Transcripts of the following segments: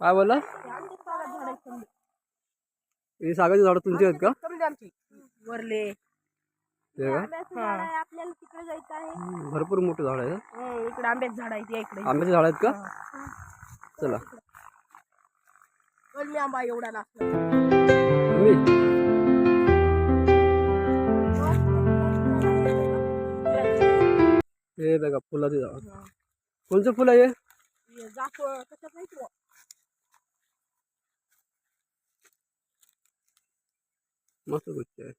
काय बोला? ही सागाची झाडं तुमची आहेत का? वरले ते का? आपल्याला तिकडे जायचं आहे. भरपूर मोठे झाड आहे. इकडे आंब्याचे झाड आहेत इकडे. आंब्याचे झाड आहेत का? चला मी आंबा एवढा लागतो. हे बघा फुलाचे झाड. कोणचं फुल आहे? जाफळ कसं माहिती? मस्त गोष्ट आहे.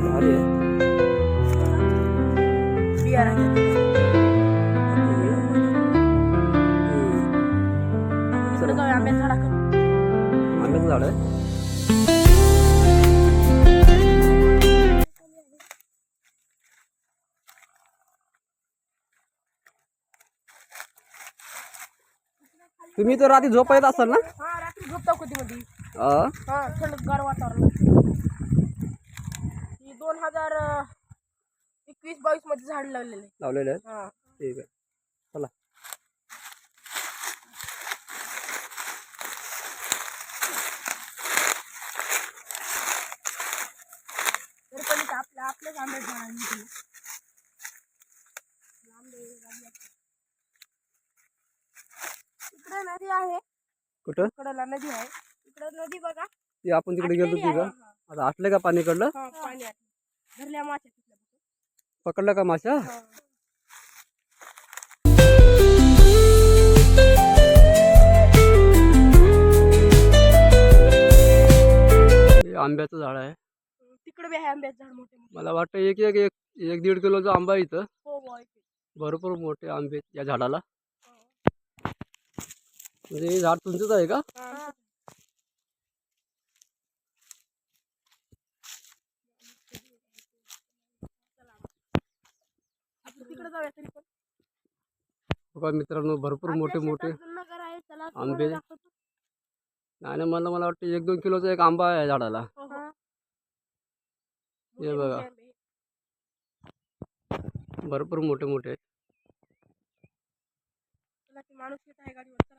भारी आहे. बियार आंब्याचं झाड आंब्याचं झाड आहे. तुम्ही तर रात्री झोप येत असाल ना? हा रात्री झोपता कधी मध्ये. हा थंडगार वातावरण. 2021-22 मध्ये झाड लावलेले आहेत. हा ठीक आहे चला. तरी पण आपल्याच आंब्याचं झाड आहे. इकडे नदी आहे. कुठं? इकडला नदी आहे. इकडे नदी बघा. ते आपण तिकडे गेलो होतो का? आता आटले का पाणी कडलं? पाणी आहे. धरल्या मासे पकडलं का माशा? आंब्याचं झाड आहे. तिकडे बी आहे आंब्याचं झाड मोठे. मला वाटतं एक एक एक एक दीड किलोचा आंबा आहे इथं. हो बॉय. भरपूर मोठे आंबे या झाडाला. म्हणजे हे झाड तुमचंच आहे का? तिकडे जाऊया तरी पण. बघा मित्रांनो भरपूर मोठे मोठे आंबे. आणि मला वाटतं 1-2 किलोचा एक आंबा आहे झाडाला. हे बघा भरपूर मोठे मोठे आहेत. माणूस येत आहे गाडीवर.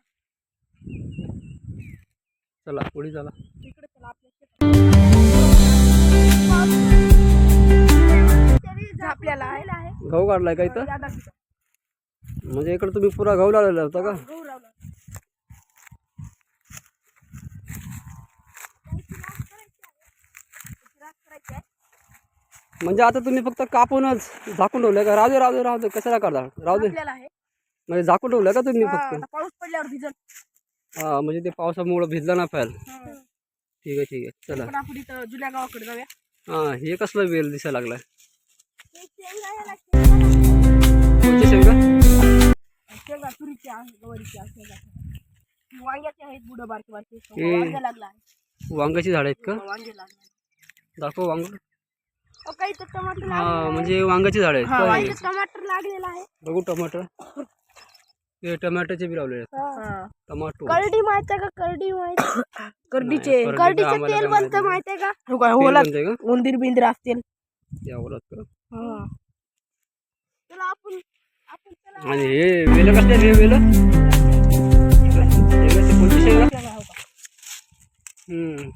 चला पुढे चला. इकडे चला आपल्याला आहे. गहू काढलाय का इथं? म्हणजे इकडे तुम्ही पुरा गहू लावलेला होता का? गहू लावला. म्हणजे आता तुम्ही फक्त कापूनच झाकून ठेवलंय का? राहू दे राहू दे राहू दे कशाला काढता? राहू दे म्हणजे झाकून ठेवलंय का तुम्ही फक्त? पाऊस पडल्यावर भिजल. हा म्हणजे ते पावसामुळे भिजला ना पाहिजे. ठीक आहे ठीक आहे चला. आपण इथं जुन्या गावाकडे जाऊया. हा हे कसलं वेल दिसायला लागलाय? कोणत्या शेंगा? शेंगा तुरीच्या गवारीच्या शेंगा. वांग्याचे आहेत बुडं बारके बारके. वांगे लागला आहे. वांग्याची झाड आहेत का? वांगे लागले. दाखव वांग. काही तर टमाटर. हा म्हणजे वांग्याची झाड आहेत. टमाटर लागलेला आहे. बघू टमाटर. हे टमाटरचे बी लावले आहेत. टमाटो. करडी माहिती आहे का? करडी माहिती? करडीचं तेल बनतं माहिती आहे का? उंदीर बिंदीर असतील. आणि हे वेल कसले? हे वेल कोणती शेंगा?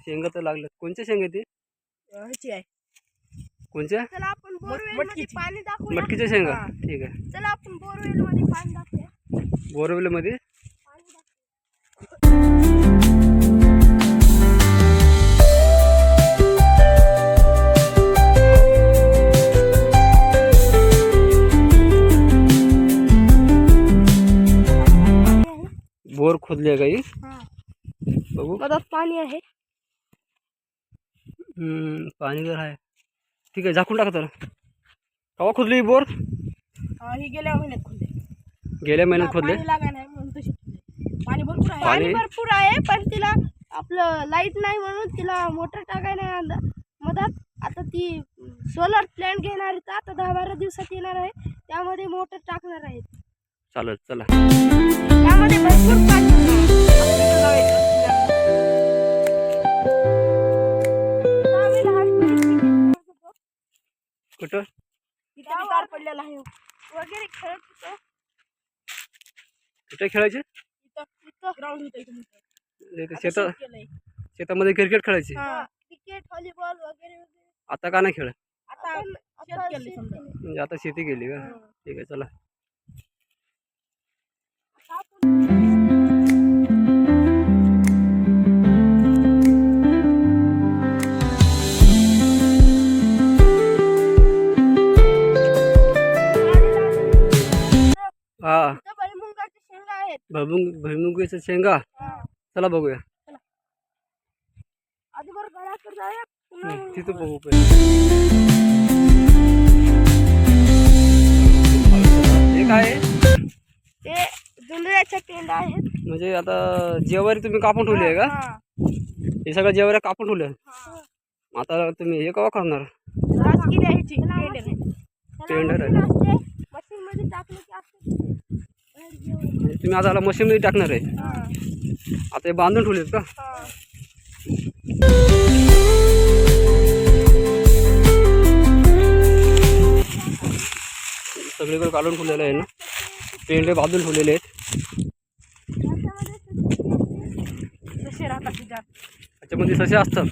शेंगा तर लागल्यात. कोणत्या शेंगा ती? आहे. कोणत्या? चला आपण बोरवेल पाणी दाखवूया. मटकीच्या शेंगा. ठीक आहे चला आपण बोरवेल मध्ये पाणी दाखवूया. बोरवेल मध्ये बोर खोदले काही. बघू मधात पाणी आहे. पाणी तर आहे. ठीक आहे झाकून टाका तर. केव्हा खोदली बोर? ही गेल्या महिन्यात खोदले. गेल्या महिन्यात खोदले. पाणी भरपूर आहे पण तिला आपलं लाईट नाही म्हणून तिला मोटर टाकायला नाही मधात. आता ती सोलर प्लॅन्ट घेणार आहे. आता 10-12 दिवसात येणार आहे. त्यामध्ये मोटर टाकणार आहेत. चालेल चला. त्यामध्ये भरपूर पाणी. कुठं? तार पडलेला आहे वगैरे खेळत होतो. कुठे खेळायचे? इथं ग्राउंड होतं इथं मोठं. शेतामध्ये क्रिकेट खेळायचे. क्रिकेट व्हॉलीबॉल वगैरे वगैरे. आता का नाही खेळत? आता शेत केलंय समजा. म्हणजे आता शेती केली का? ठीक आहे चला. हा इथं भुईमुगाच्या शेंगा आहेत. भुईमुगाच्या शेंगा. चला बघूया. आधी बरं घराकडे जाऊया पुन्हा मग तिथं बघू पहिले. हे काय आहे? ते जुंधळ्याच्या पेंड आहेत. म्हणजे आता जेवारी तुम्ही कापून ठेवली आहे का? हे सगळं जेवाऱ्या कापून ठेवल्या. आता तुम्ही हे केव्हा करणार? राजगिरी आहे ती पेंड आहे. पेंडर आहे. मशीन मध्ये टाकलं की असं म्हणजे तुम्ही आता याला मशीनमध्ये टाकणार आहे. आता हे बांधून ठेवलेत का? सगळीकडे काढून ठेवलेलं आहे ना. पेंडे बांधून ठेवलेले आहेत. जसे राहतात तिच्यात. त्याच्यामध्ये ससे असतात.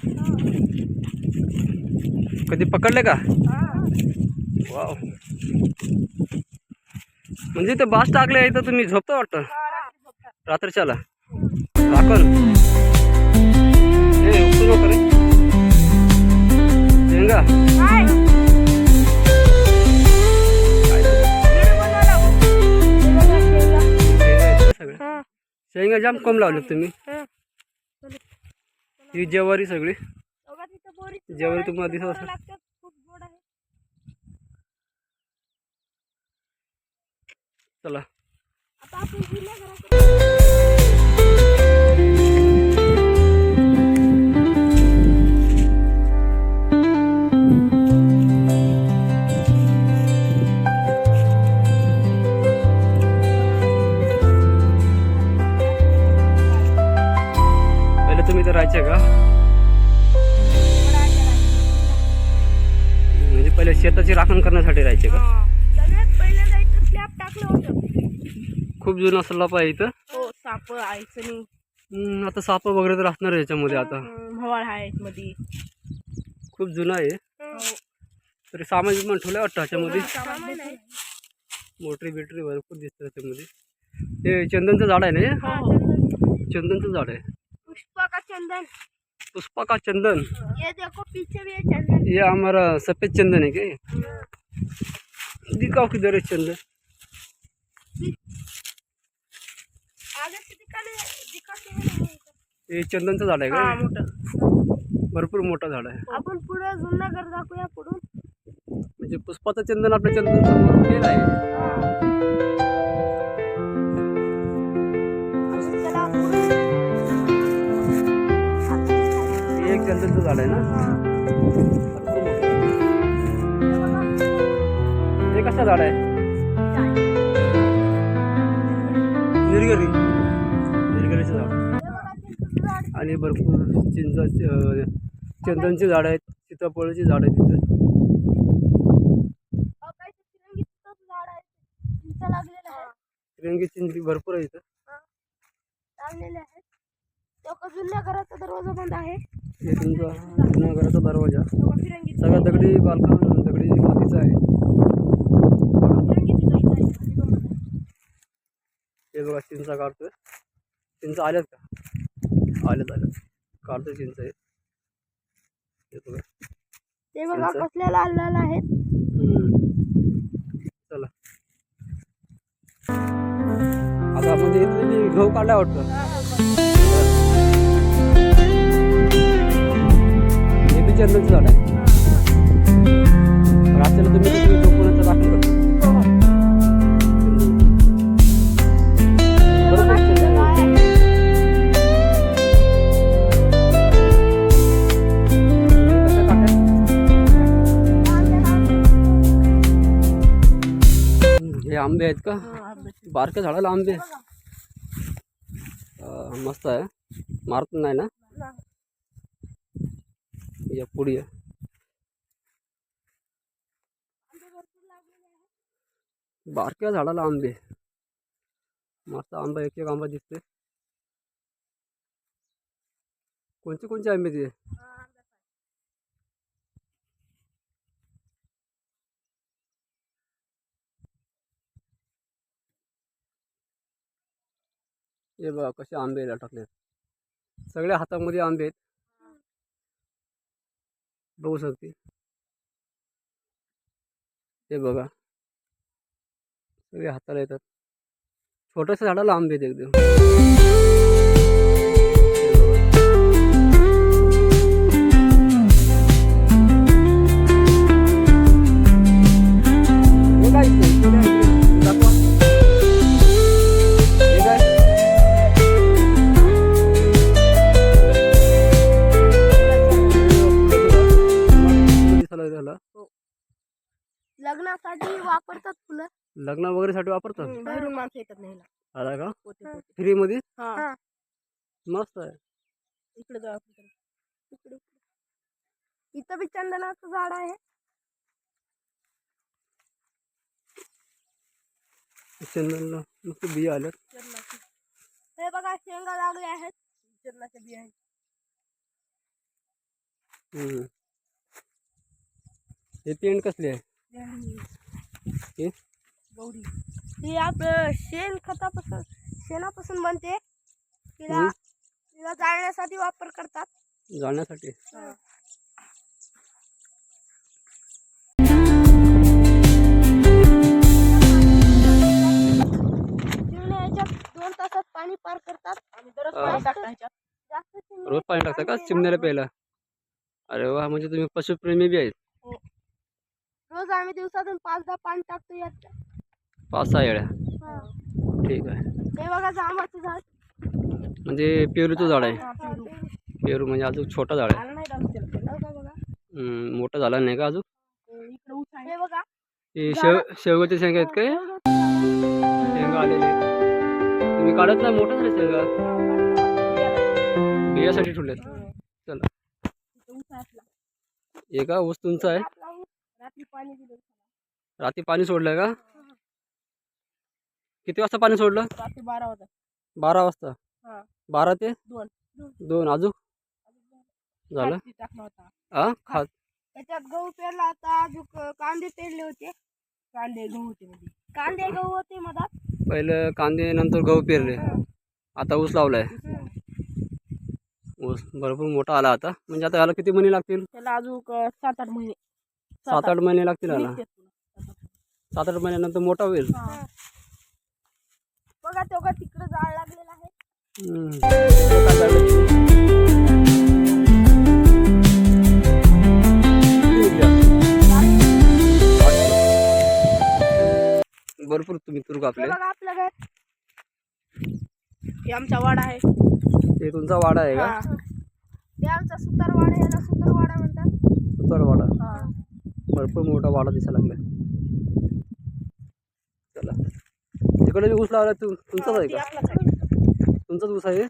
कधी पकडले का? वाव. म्हणजे ते बास टाकले इथं तुम्ही झोपता वाटतं रात्रीच्याला. राखण हे उपयोग करे शेंगा. सगळं शेंगा जाम कम लावले तुम्ही. ही ज्वारी सगळी ज्वारी तुम्हाला दिसत असेल. खूप गोड आहे. चला आता आपण जुन्या घराकडे पहिले तुम्ही तर राहायचे का? म्हणजे पहिले शेताची राखण करण्यासाठी राहायचे का? सगळ्यात पहिल्यांदा इथं स्लॅब टाकलं होतं. खूप जुना सल्लाप आहे इथं. हो साप आयचणी आता साप वगैरे तर असणार आहे याच्यामध्ये. आता भवाळ आहे मध्ये. खूप जुना आहे. तरी सामान बिमान ठेवलं वाटतं ह्याच्यामध्ये. मोटरी बिटरी भरपूर दिसतं त्याच्यामध्ये. हे चंदनचं झाड आहे ना? हे चंदनचं झाड आहे. पुष्पा का चंदन. पुष्पा का चंदन. ये देखो पीछे भी है चंदन. ये हमारा सफेद चंदन है क्या? दिखाओ किधर है चंदन. आगे से दिखाते हैं. हे चंदनचं झाड आहे का? मोठं भरपूर मोठं झाड आहे. आपण पुढे जुन्ना घर दाखवूया पुढून. म्हणजे पुष्पाचं चंदन आपल्या चंदनचं तेल आहे. चला पुढे. हे एक चंदनचं झाड आहे ना. भरपूर मोठं. हे कसं झाड आहे? निर्गरी. निर्गरीचं झाड. आणि भरपूर चंदनची झाड आहेत. सीताफळाची झाड आहेत तिथं. फिरंगी चिंचरी भरपूर आहे इथं. लागलेले आहेत. जुन्या घराचा दरवाजा बंद आहे. हे तुमचा जुन्या घराचा दरवाजा. फिरंगी सगळा दगडी बांधकाम दगडी मातीचा आहे. हे बघा चिंचा काढतोय. चिंचा आल्यात का? आल्यात. काढतोय चिंचा आहे. हे बघा. ते बघा कसल्या लाल लाल आहेत. चला आता आपण इथले गहू काढला वाटतं. हे बी चंदनचं झाड आहे. रात्रीला तुम्ही तिथे झोपून राखण करता. हे आंबे आहेत का? बारक्या झाडाला आंबे. मस्त आहे. मारत नाही ना? या पुढे बारक्या झाडाला आंबे, मस्त आंबा, एक एक आंबा दिसते. कोणते कोणते आंबे ते? हे बघा कसे आंबे लटकले, सगळ्या हातामध्ये आंबे आहेत, बघू शकते. हे बघा सगळे हाताला येतात. छोट्याशा झाडाला आंबे आहेत एकदम. हे काय दाखवा. हे काय? दिसायला त्याला लग्नासाठी वापरतात फुलं. लग्न वगैरे साठी वापरतात. बाहेरून माणसं येतात नाही आला का फ्री मध्ये? मस्त आहे. इकडे जाऊ आपण. इकडे इथं बी चंदनाचं झाड आहे. चंदनला मस्त बिया आल्यात. हे बघा शेंगा लागले आहेत. चंदनाच्या बिया आहेत. हे पेंट कसली आहे? हे गौरी. ही आपलं शेण खतापासून शेणापासून बनते. तिला जाळण्यासाठी वापर करतात. जाळण्यासाठी. याच्यात 2 तासात पाणी पार करतात. आणि दररोज पाणी टाकतात ह्याच्यात. रोज पाणी टाकता का चिमण्याला प्यायला? अरे वा, म्हणजे तुम्ही पशुप्रेमी बी आहेत. रोज आम्ही दिवसातून 5-10 पाणी टाकतो यात. 5-6 येड्या. ठीक आहे. हे बघा जांबाचं झाड. म्हणजे पेरूचं झाड आहे. पेरू म्हणजे अजून छोटा झाड आहे. मोठा झाला नाही का अजून? हे बघा हे शेवगाचे शेंगा आहेत काय? शेंगा आलेले तुम्ही काढत नाही? मोठा झाले शेंगा, बियासाठी ठेवलेत. चला, हे का ऊस तुमचा आहे? रात्री पाणी सोडलंय का? किती वाजता पाणी सोडलं? रात्री 12 वाजता. 12 वाजता. 12 ते 2 अजून झालं. हा खात. त्याच्यात गहू पेरला होता. अजून कांदे पेरले होते. कांदे गहू होते मधात. पहिलं कांदे, नंतर गहू पेरले, आता ऊस लावलाय. ऊस भरपूर मोठा आला आता. म्हणजे आता याला किती महिने लागतील? त्याला अजून 7-8 महिने. 7-8 महिने लागतील याला. 7-8 महिन्यानंतर मोठा होईल. बघा तेव्हा तिकडे झाड लागलेलं आहे. भरपूर तुम्ही तुर कापले. बघा आपलं घर. हे आमचा वाडा आहे. ते तुमचा वाडा आहे का? हे आमचा सुतारवाडा. याला सुतारवाडा म्हणतात. सुतारवाडा. भरपूर मोठा वाडा दिसायला लागलाय. चला, तिकडे ऊस लावला तुमचाच आहे का? तुमचाच ऊस आहे.